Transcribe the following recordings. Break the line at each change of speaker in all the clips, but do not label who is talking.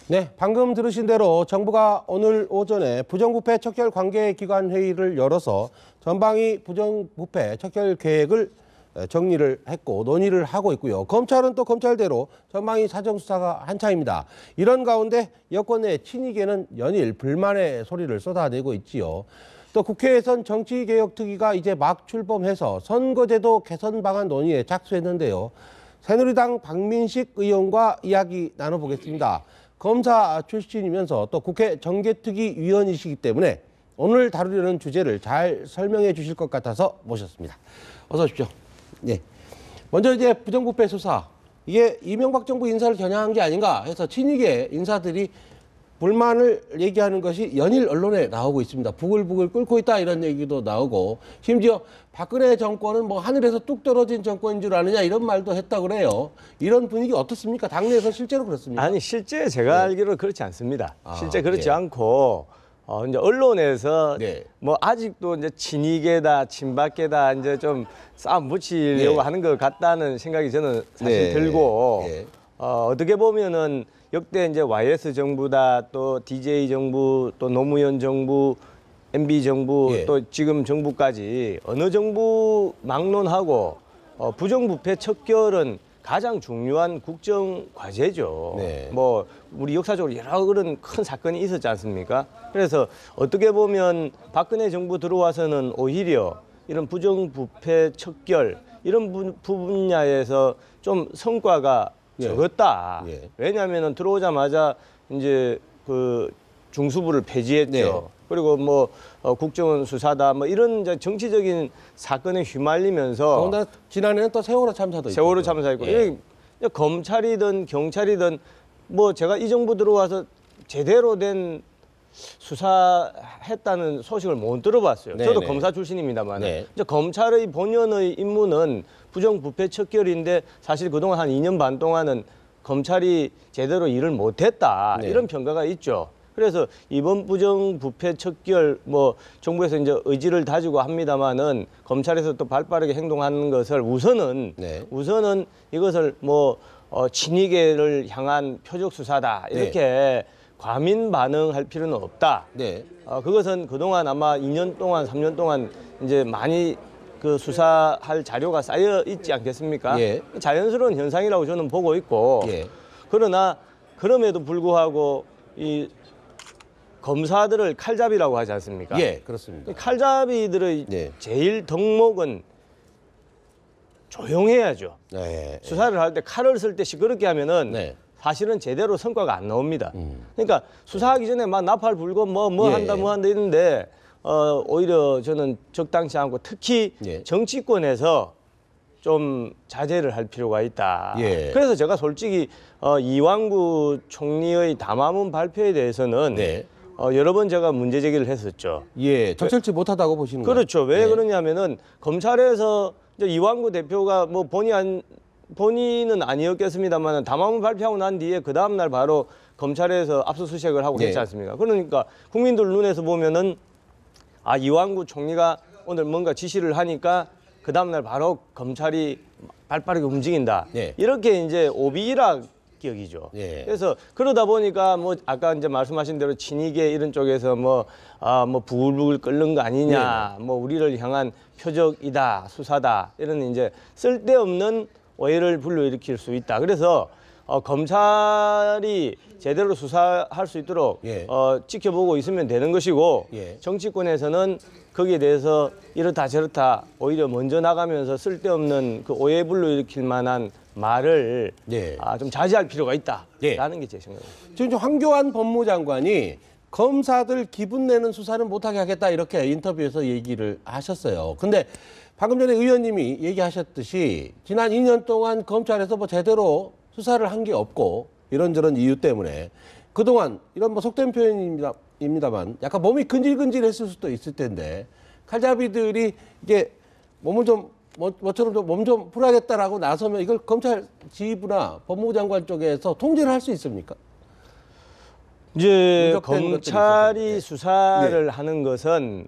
네, 방금 들으신 대로 정부가 오늘 오전에 부정부패 척결 관계기관 회의를 열어서 전방위 부정부패 척결 계획을 정리를 했고 논의를 하고 있고요. 검찰은 또 검찰대로 전방위 사정수사가 한창입니다. 이런 가운데 여권 내 친이계는 연일 불만의 소리를 쏟아내고 있지요. 또 국회에선 정치개혁특위가 이제 막 출범해서 선거제도 개선 방안 논의에 착수했는데요. 새누리당 박민식 의원과 이야기 나눠보겠습니다. 검사 출신이면서 또 국회 정개특위 위원이시기 때문에 오늘 다루려는 주제를 잘 설명해 주실 것 같아서 모셨습니다. 어서 오십시오. 네. 먼저 이제 부정부패 수사. 이게 이명박 정부 인사를 겨냥한 게 아닌가 해서 친이계 인사들이 불만을 얘기하는 것이 연일 언론에 나오고 있습니다. 부글부글 끓고 있다 이런 얘기도 나오고 심지어 박근혜 정권은 뭐 하늘에서 뚝 떨어진 정권인 줄 아느냐 이런 말도 했다고 그래요. 이런 분위기 어떻습니까? 당내에서 실제로 그렇습니까?
아니 실제 제가 알기로 그렇지 않습니다. 실제 그렇지 않고 이제 언론에서 뭐 아직도 이제 친이계다 친박계다 이제 좀 싸움 붙이려고 하는 것 같다는 생각이 저는 사실 들고 어떻게 보면은 역대 이제 YS 정부다 또 DJ 정부 또 노무현 정부 MB 정부 또 지금 정부까지 어느 정부 막론하고 부정부패 척결은 가장 중요한 국정 과제죠. 뭐 우리 역사적으로 여러 그런 큰 사건이 있었지 않습니까? 그래서 어떻게 보면 박근혜 정부 들어와서는 오히려 이런 부정부패 척결 이런 분야에서 좀 성과가 적었다. 왜냐하면은 들어오자마자 이제 그 중수부를 폐지했죠. 그리고 뭐 국정원 수사다 뭐 이런 이제 정치적인 사건에 휘말리면서
지난해는 또 세월호 참사도 있고.
세월호 참사했고 검찰이든 경찰이든 뭐 제가 이 정부 들어와서 제대로 된 수사했다는 소식을 못 들어봤어요. 저도 검사 출신입니다만 이제 검찰의 본연의 임무는 부정부패 척결인데 사실 그동안 한 2년 반 동안은 검찰이 제대로 일을 못했다 이런 평가가 있죠. 그래서 이번 부정부패 척결 뭐 정부에서 이제 의지를 다지고 합니다만은 검찰에서 또 발빠르게 행동하는 것을 우선은 이것을 뭐 친이계를 향한 표적 수사다 이렇게 과민 반응할 필요는 없다. 그것은 그동안 아마 2년 동안 3년 동안 이제 많이 그 수사할 자료가 쌓여 있지 않겠습니까? 자연스러운 현상이라고 저는 보고 있고 그러나 그럼에도 불구하고 이 검사들을 칼잡이라고 하지 않습니까?
그렇습니다.
칼잡이들의 제일 덕목은 조용해야죠. 수사를 할 때 칼을 쓸 때 시끄럽게 하면은 사실은 제대로 성과가 안 나옵니다. 그러니까 수사하기 전에 막 나팔 불고 뭐 한다 이러는데 오히려 저는 적당치 않고 특히 정치권에서 좀 자제를 할 필요가 있다. 그래서 제가 솔직히 이완구 총리의 담화문 발표에 대해서는 여러 번 제가 문제 제기를 했었죠.
적절치 못하다고 보시는 거예요?
그렇죠. 왜 그러냐면은 검찰에서 이제 이완구 대표가 뭐 본인은 아니었겠습니다만 담화문 발표하고 난 뒤에 그 다음 날 바로 검찰에서 압수수색을 하고 했지 않습니까? 그러니까 국민들 눈에서 보면은 아 이완구 총리가 오늘 뭔가 지시를 하니까 그 다음 날 바로 검찰이 발빠르게 움직인다. 이렇게 이제 오비일학격이죠. 그래서 그러다 보니까 뭐 아까 이제 말씀하신 대로 친이계 이런 쪽에서 뭐 부글부글 끓는 거 아니냐, 뭐 우리를 향한 표적이다, 수사다 이런 이제 쓸데없는 오해를 불러일으킬 수 있다. 그래서 검찰이 제대로 수사할 수 있도록 지켜보고 있으면 되는 것이고 정치권에서는 거기에 대해서 이렇다 저렇다 오히려 먼저 나가면서 쓸데없는 그 오해 불러일으킬 만한 말을 좀 자제할 필요가 있다라는 게 제 생각입니다.
지금 황교안 법무장관이 검사들 기분 내는 수사는 못하게 하겠다 이렇게 인터뷰에서 얘기를 하셨어요. 근데 방금 전에 의원님이 얘기하셨듯이 지난 2년 동안 검찰에서 뭐 제대로 수사를 한 게 없고 이런저런 이유 때문에 그동안 이런 뭐 속된 표현입니다만 약간 몸이 근질근질했을 수도 있을 텐데 칼잡이들이 이게 몸을 좀 뭐처럼 몸 좀 풀어야겠다라고 나서면 이걸 검찰 지휘부나 법무부 장관 쪽에서 통제를 할 수 있습니까?
이제
누적된 것들이
검찰이
있었는데.
수사를 하는 것은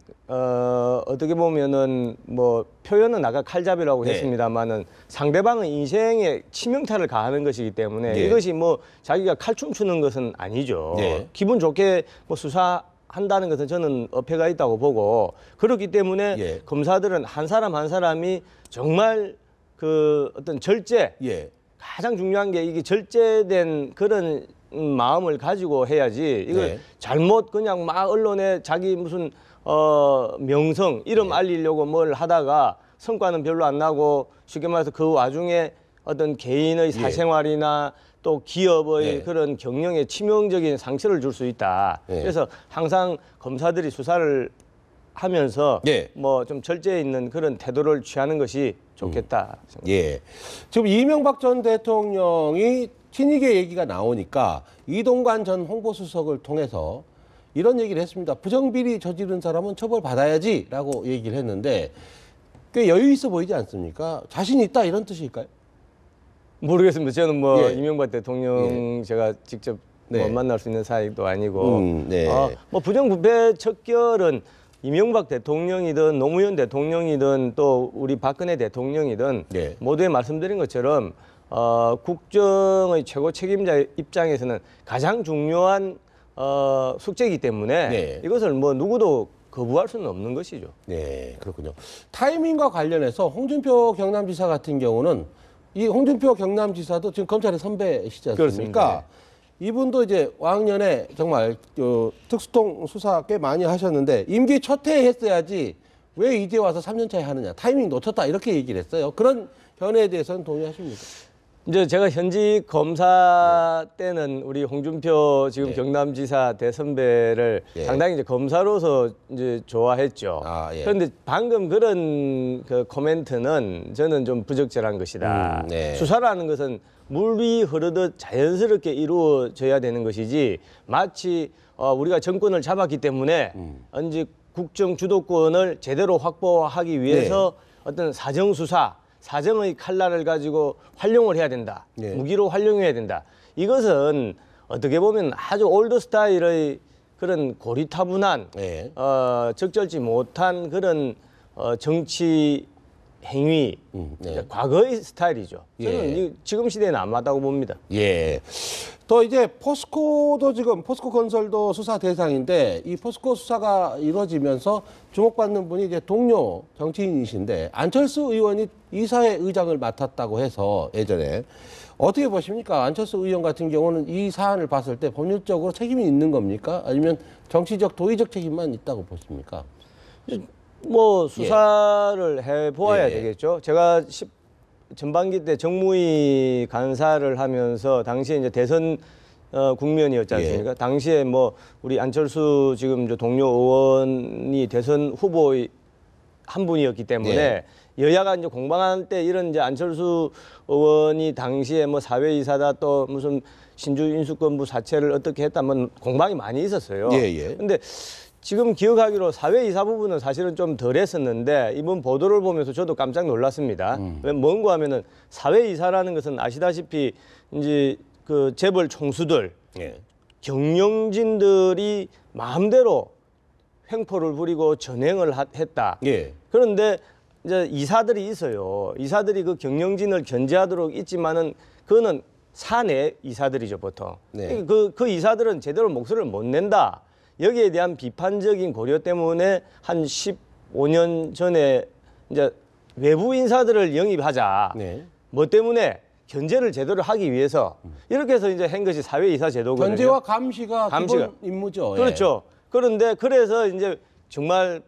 어떻게 보면은 뭐 표현은 아까 칼잡이라고
네.
했습니다만은 상대방의 인생에 치명타를 가하는 것이기 때문에
네.
이것이 뭐 자기가 칼춤 추는 것은 아니죠.
네.
기분 좋게 뭐 수사한다는 것은 저는 어폐가 있다고 보고 그렇기 때문에
예.
검사들은 한 사람 한 사람이 정말 그 어떤 절제
예.
가장 중요한 게 이게 절제된 그런 마음을 가지고 해야지 이걸
네.
잘못 그냥 막 언론에 자기 무슨 명성 이름
네.
알리려고 뭘 하다가 성과는 별로 안 나고 쉽게 말해서 그 와중에 어떤 개인의 사생활이나 또 기업의
네.
그런 경영에 치명적인 상처를 줄 수 있다.
네.
그래서 항상 검사들이 수사를 하면서
네.
뭐 좀 절제 있는 그런 태도를 취하는 것이 좋겠다. 생각합니다.
예. 지금 이명박 전 대통령이 친이계 얘기가 나오니까 이동관 전 홍보수석을 통해서 이런 얘기를 했습니다. 부정비리 저지른 사람은 처벌받아야지라고 얘기를 했는데 꽤 여유 있어 보이지 않습니까? 자신 있다 이런 뜻일까요?
모르겠습니다. 저는 뭐
예.
이명박 대통령 제가 직접
네.
뭐 만날 수 있는 사이도 아니고
네.
뭐 부정부패 척결은 이명박 대통령이든 노무현 대통령이든 또 우리 박근혜 대통령이든
네.
모두에 말씀드린 것처럼 국정의 최고 책임자 입장에서는 가장 중요한 숙제이기 때문에
네.
이것을 뭐 누구도 거부할 수는 없는 것이죠.
네, 그렇군요. 타이밍과 관련해서 홍준표 경남지사 같은 경우는 이 홍준표 경남지사도 지금 검찰의 선배시지 않습니까?
그렇습니다.
이분도 이제 왕년에 정말 특수통 수사 꽤 많이 하셨는데 임기 첫 해에 했어야지 왜 이제 와서 3년 차에 하느냐. 타이밍 놓쳤다 이렇게 얘기를 했어요. 그런 견해에 대해서는 동의하십니까?
이제 제가 현직 검사 때는 우리 홍준표 지금
네.
경남지사 대선배를
예.
상당히 이제 검사로서 이제 좋아했죠.
아, 예.
그런데 방금 그런 그 코멘트는 저는 좀 부적절한 것이다.
네.
수사라는 것은 물 위 흐르듯 자연스럽게 이루어져야 되는 것이지 마치 우리가 정권을 잡았기 때문에 언제 국정 주도권을 제대로 확보하기 위해서 어떤 사정 수사 사정의 칼날을 가지고 활용을 해야 된다.
네.
무기로 활용해야 된다. 이것은 어떻게 보면 아주 올드 스타일의 그런 고리타분한
네.
적절치 못한 그런 정치 행위,
네.
과거의 스타일이죠. 저는
예.
지금 시대에는 안 맞다고 봅니다.
예. 또 이제 포스코도 지금 포스코 건설도 수사 대상인데 이 포스코 수사가 이루어지면서 주목받는 분이 이제 동료 정치인이신데 안철수 의원이 이사회 의장을 맡았다고 해서 예전에 어떻게 보십니까? 안철수 의원 같은 경우는 이 사안을 봤을 때 법률적으로 책임이 있는 겁니까? 아니면 정치적 도의적 책임만 있다고 보십니까?
뭐 수사를 해보아야
예.
되겠죠. 제가 전반기 때 정무위 간사를 하면서 당시에 이제 대선 국면이었지 않습니까? 당시에 뭐 우리 안철수 지금 저 동료 의원이 대선 후보의 한 분이었기 때문에 여야가 이제 공방할 때 이런 이제 안철수 의원이 당시에 뭐 사회이사다 또 무슨 신주 인수권부 사채를 어떻게 했다 뭐 공방이 많이 있었어요. 근데 지금 기억하기로 사회이사 부분은 사실은 좀 덜 했었는데 이번 보도를 보면서 저도 깜짝 놀랐습니다. 왜 뭔가 하면은 사회이사라는 것은 아시다시피 이제 그 재벌 총수들, 경영진들이 마음대로 횡포를 부리고 전횡을 했다. 그런데 이제 이사들이 있어요. 이사들이 그 경영진을 견제하도록 있지만은 그거는 사내 이사들이죠, 보통. 그 이사들은 제대로 목소리를 못 낸다. 여기에 대한 비판적인 고려 때문에 한 15년 전에 이제 외부 인사들을 영입하자. 뭐 때문에 견제를 제대로 하기 위해서 이렇게 해서 이제 한 것이 사회이사 제도거든요.
견제와 감시가 기본 임무죠.
그렇죠. 그런데 그래서 이제 정말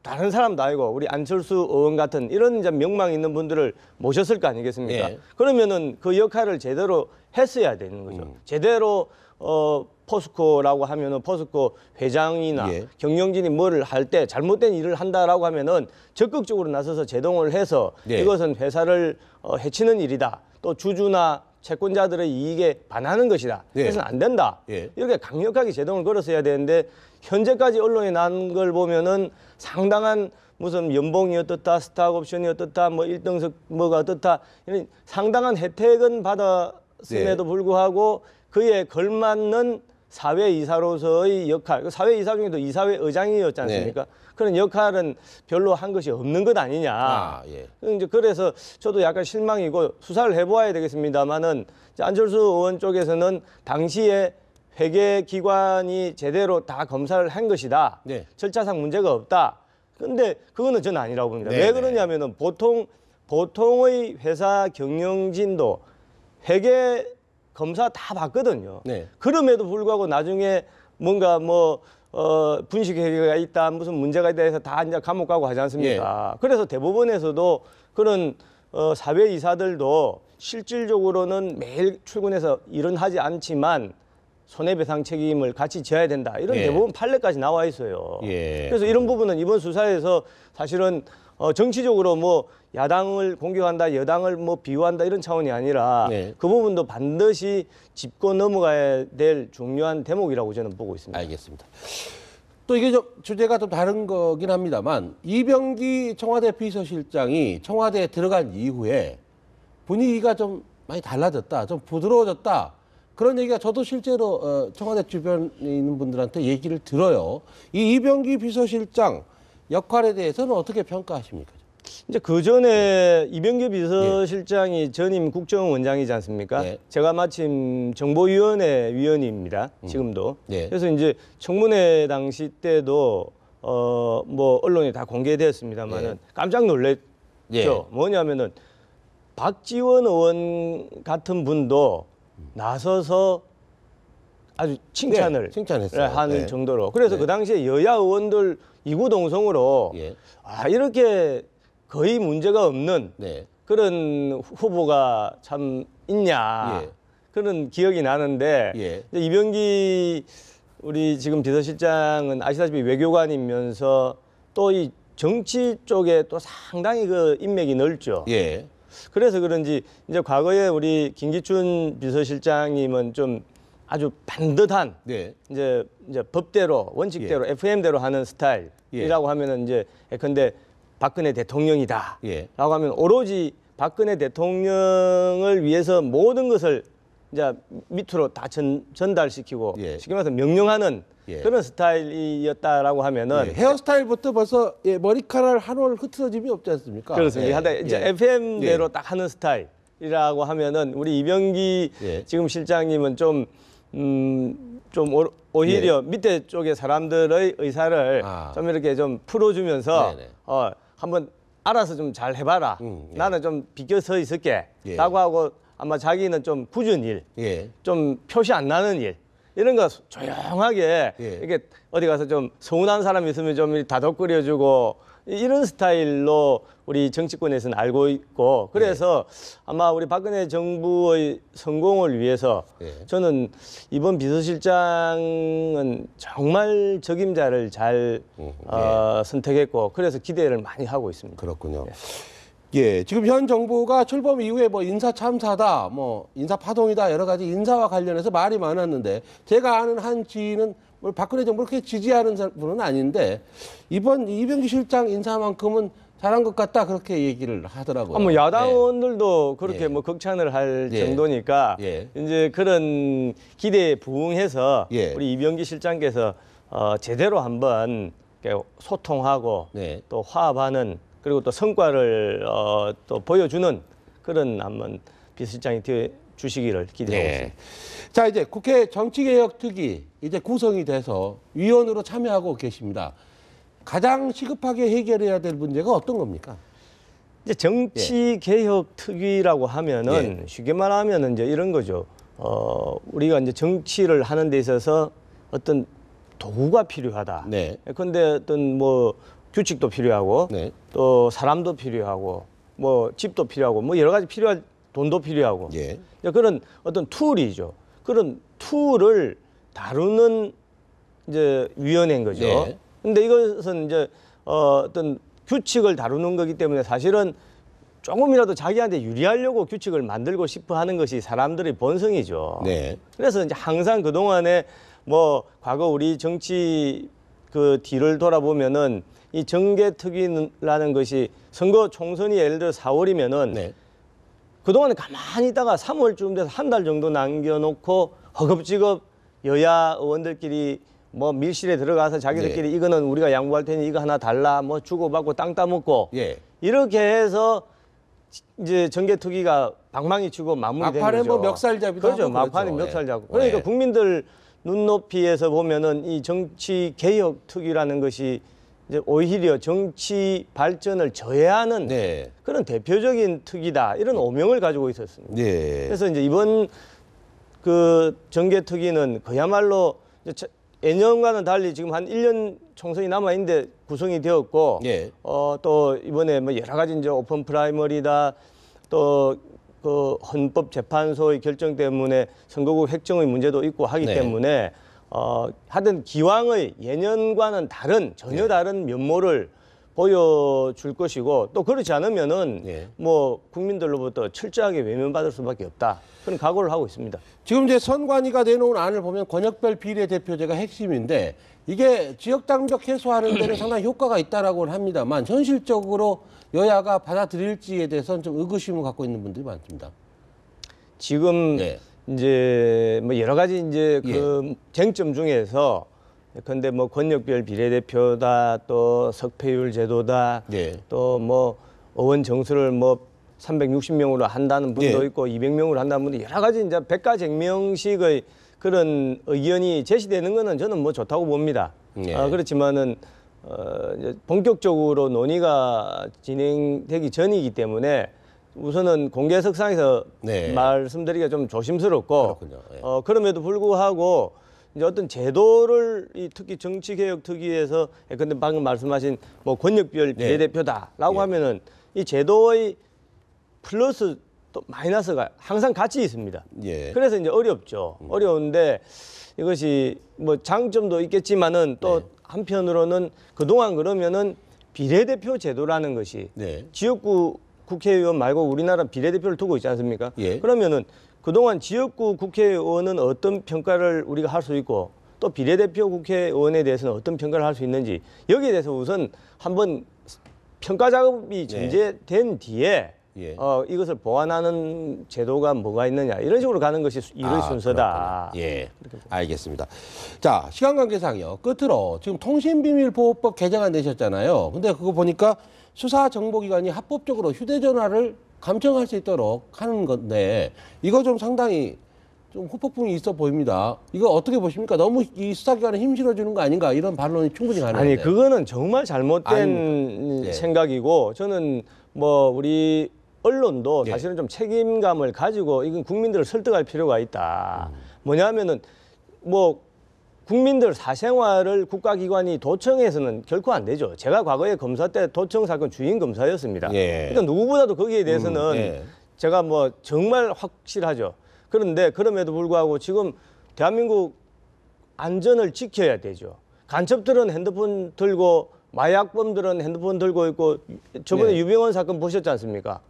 다른 사람도 아니고 우리 안철수 의원 같은 이런 이제 명망 있는 분들을 모셨을 거 아니겠습니까? 그러면은 그 역할을 제대로 했어야 되는 거죠. 제대로 포스코라고 하면은 포스코 회장이나 경영진이 뭐를 할 때 잘못된 일을 한다라고 하면은 적극적으로 나서서 제동을 해서 이것은 회사를 해치는 일이다. 또 주주나 채권자들의 이익에 반하는 것이다. 그래서 안 된다. 이렇게 강력하게 제동을 걸었어야 되는데 현재까지 언론에 난 걸 보면은 상당한 무슨 연봉이 어떻다, 스탁 옵션이 어떻다, 뭐 1등석 뭐가 어떻다 이런 상당한 혜택은 받았음에도 불구하고 그에 걸맞는 사회이사로서의 역할, 그 사회이사 중에도 이사회 의장이었지 않습니까? 그런 역할은 별로 한 것이 없는 것 아니냐. 이제 그래서 저도 약간 실망이고 수사를 해보아야 되겠습니다만은 안철수 의원 쪽에서는 당시에 회계기관이 제대로 다 검사를 한 것이다. 절차상 문제가 없다. 근데 그거는 저는 아니라고 봅니다. 왜 그러냐면은 보통의 회사 경영진도 회계 검사 다 받거든요. 그럼에도 불구하고 나중에 뭔가 뭐 분식 회계가 있다, 무슨 문제가 있다 해서 다 이제 감옥 가고 하지 않습니까? 그래서 대법원에서도 그런 사회이사들도 실질적으로는 매일 출근해서 일은 하지 않지만 손해배상 책임을 같이 져야 된다. 이런 대법원 판례까지 나와 있어요. 그래서 이런 부분은 이번 수사에서 사실은 정치적으로 뭐 야당을 공격한다, 여당을 뭐 비호한다 이런 차원이 아니라 그 부분도 반드시 짚고 넘어가야 될 중요한 대목이라고 저는 보고 있습니다.
알겠습니다. 또 이게 좀 주제가 좀 다른 거긴 합니다만 이병기 청와대 비서실장이 청와대에 들어간 이후에 분위기가 좀 많이 달라졌다, 좀 부드러워졌다. 그런 얘기가 저도 실제로 청와대 주변에 있는 분들한테 얘기를 들어요. 이 이병기 비서실장 역할에 대해서는 어떻게 평가하십니까?
이제 그 전에 이병기 비서실장이 전임 국정원장이지 않습니까? 제가 마침 정보위원회 위원입니다. 지금도. 그래서 이제 청문회 당시 때도 뭐 언론에 다 공개되었습니다만은 깜짝 놀랐죠. 뭐냐면은 박지원 의원 같은 분도 나서서 아주 칭찬을
칭찬했어요.
하는 정도로. 그래서 그 당시에 여야 의원들 이구동성으로 이렇게 거의 문제가 없는 그런 후보가 참 있냐 그런 기억이 나는데 이병기 우리 지금 비서실장은 아시다시피 외교관이면서 또 이 정치 쪽에 또 상당히 그 인맥이 넓죠. 그래서 그런지 이제 과거에 우리 김기춘 비서실장님은 좀 아주 반듯한 이제 법대로 원칙대로 FM대로 하는 스타일이라고 하면은 이제 예컨대 박근혜 대통령이다라고 하면 오로지 박근혜 대통령을 위해서 모든 것을 이제 밑으로 다 전달시키고 쉽게 말해서 명령하는 그런 스타일이었다라고 하면은
헤어스타일부터 벌써 머리카락 한 올 흐트러짐이 없지 않습니까?
그렇습니다. 이제 FM대로 딱 하는 스타일이라고 하면은 우리 이병기 지금 실장님은 좀 오히려 밑에 쪽에 사람들의 의사를 좀 이렇게 좀 풀어주면서 한번 알아서 좀 잘 해봐라. 나는 좀 비껴서 있을게. 라고 하고 아마 자기는 좀 굳은 일, 좀 표시 안 나는 일 이런 거 조용하게 이렇게 어디 가서 좀 서운한 사람이 있으면 좀 다독거려주고 이런 스타일로 우리 정치권에서는 알고 있고 그래서 아마 우리 박근혜 정부의 성공을 위해서 저는 이번 비서실장은 정말 적임자를 잘 선택했고 그래서 기대를 많이 하고 있습니다.
그렇군요. 지금 현 정부가 출범 이후에 뭐 인사 참사다, 뭐 인사 파동이다 여러 가지 인사와 관련해서 말이 많았는데 제가 아는 한 지인은 뭐 박근혜 정부를 그렇게 지지하는 분은 아닌데 이번 이병기 실장 인사만큼은 잘한 것 같다 그렇게 얘기를 하더라고요.
뭐 야당 의원들도 그렇게 뭐 극찬을 할 정도니까 이제 그런 기대에 부응해서 우리 이병기 실장께서 제대로 한번 소통하고 또 화합하는 그리고 또 성과를 또 보여주는 그런 한번 비서실장이 되어 주시기를 기대하고 있습니다.
자, 이제 국회 정치개혁특위 이제 구성이 돼서 위원으로 참여하고 계십니다. 가장 시급하게 해결해야 될 문제가 어떤 겁니까?
이제 정치개혁특위라고 하면은 쉽게 말하면은 이제 이런 거죠. 우리가 이제 정치를 하는 데 있어서 어떤 도구가 필요하다. 그런데 어떤 뭐 규칙도 필요하고 또 사람도 필요하고 뭐 집도 필요하고 뭐 여러 가지 필요한 돈도 필요하고 그런 어떤 툴이죠. 그런 툴을 다루는 이제 위원회인 거죠. 근데 이것은 이제 어떤 규칙을 다루는 거기 때문에 사실은 조금이라도 자기한테 유리하려고 규칙을 만들고 싶어 하는 것이 사람들의 본성이죠. 그래서 이제 항상 그동안에 뭐 과거 우리 정치 그 뒤를 돌아보면은 이 정개특위라는 것이 선거 총선이 예를 들어 4월이면은 그동안에 가만히 있다가 3월쯤 돼서 한 달 정도 남겨놓고 허겁지겁 여야 의원들끼리 뭐 밀실에 들어가서 자기들끼리 이거는 우리가 양보할 테니 이거 하나 달라 뭐 주고받고 땅 따먹고 이렇게 해서 이제 정개특위가 방망이 치고 마무리된 거죠.
막판에 뭐 멱살잡이도
그렇죠.
하고
막판에
그렇죠.
멱살 잡고. 그러니까 국민들 눈높이에서 보면은 이 정치 개혁 특위라는 것이 이제 오히려 정치 발전을 저해하는 그런 대표적인 특위다 이런 오명을 가지고 있었습니다. 그래서 이제 이번 그 정개특위는 그야말로 이제 예년과는 달리 지금 한 1년 총선이 남아 있는데 구성이 되었고 또 이번에 뭐 여러 가지 이제 오픈 프라이머리다 또 그 헌법재판소의 결정 때문에 선거구 획정의 문제도 있고 하기 때문에 하여튼 기왕의 예년과는 다른 전혀 다른 면모를 보여줄 것이고 또 그렇지 않으면은 뭐 국민들로부터 철저하게 외면받을 수밖에 없다. 그런 각오를 하고 있습니다.
지금 이제 선관위가 내놓은 안을 보면 권역별 비례대표제가 핵심인데 이게 지역 당적 해소하는 데는 상당히 효과가 있다라고는 합니다만 현실적으로 여야가 받아들일지에 대해서는 좀 의구심을 갖고 있는 분들이 많습니다.
지금 이제 뭐 여러 가지 이제 그 쟁점 중에서 근데 뭐 권역별 비례대표다 또 석패율 제도다 또 뭐 의원 정수를 뭐 360명으로 한다는 분도 있고 200명으로 한다는 분도 여러 가지 이제 백가쟁명식의 그런 의견이 제시되는 거는 저는 뭐 좋다고 봅니다. 그렇지만은 이제 본격적으로 논의가 진행되기 전이기 때문에 우선은 공개석상에서 말씀드리기가 좀 조심스럽고 그럼에도 불구하고 이제 어떤 제도를 이 특히 정치개혁특위에서 근데 방금 말씀하신 뭐 권역별 비례대표다라고 하면은 이 제도의 플러스 또 마이너스가 항상 같이 있습니다. 그래서 이제 어렵죠. 어려운데 이것이 뭐 장점도 있겠지만은 또 한편으로는 그동안 그러면은 비례대표 제도라는 것이 지역구 국회의원 말고 우리나라 비례대표를 두고 있지 않습니까? 그러면은 그동안 지역구 국회의원은 어떤 평가를 우리가 할 수 있고 또 비례대표 국회의원에 대해서는 어떤 평가를 할 수 있는지 여기에 대해서 우선 한번 평가 작업이 전제된 뒤에 이것을 보완하는 제도가 뭐가 있느냐 이런 식으로 가는 것이 이런 순서다.
알겠습니다. 자, 시간 관계상요. 끝으로 지금 통신비밀보호법 개정안 내셨잖아요. 근데 그거 보니까 수사정보기관이 합법적으로 휴대전화를 감청할 수 있도록 하는 건데 이거 좀 상당히 좀 후폭풍이 있어 보입니다. 이거 어떻게 보십니까? 너무 이 수사기관에 힘 실어주는 거 아닌가 이런 반론이 충분히 가능한데.
아니 그거는 정말 잘못된 생각이고 저는 뭐 우리 언론도 사실은 좀 책임감을 가지고 이건 국민들을 설득할 필요가 있다. 뭐냐면은 뭐 국민들 사생활을 국가기관이 도청해서는 결코 안 되죠. 제가 과거에 검사 때 도청 사건 주인 검사였습니다. 그러니까 누구보다도 거기에 대해서는 제가 뭐 정말 확실하죠. 그런데 그럼에도 불구하고 지금 대한민국 안전을 지켜야 되죠. 간첩들은 핸드폰 들고 마약범들은 핸드폰 들고 있고 저번에 유병헌 사건 보셨지 않습니까?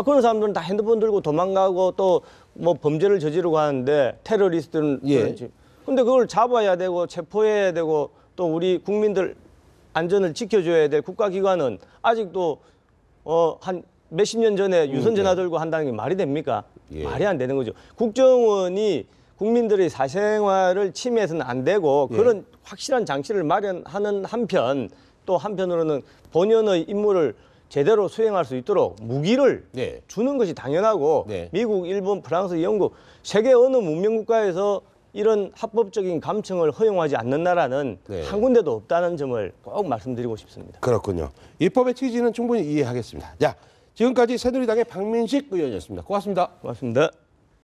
그런 사람들은 다 핸드폰 들고 도망가고 또 뭐 범죄를 저지르고 하는데 테러리스트는 그렇지. 근데 그걸 잡아야 되고 체포해야 되고 또 우리 국민들 안전을 지켜줘야 될 국가기관은 아직도 한 몇십 년 전에 유선전화 들고 한다는 게 말이 됩니까? 말이 안 되는 거죠. 국정원이 국민들의 사생활을 침해해서는 안 되고 그런 확실한 장치를 마련하는 한편 또 한편으로는 본연의 임무를 제대로 수행할 수 있도록 무기를 주는 것이 당연하고 미국, 일본, 프랑스, 영국 세계 어느 문명국가에서 이런 합법적인 감청을 허용하지 않는 나라는 한 군데도 없다는 점을 꼭 말씀드리고 싶습니다.
그렇군요. 이 법의 취지는 충분히 이해하겠습니다. 자, 지금까지 새누리당의 박민식 의원이었습니다. 고맙습니다.
고맙습니다.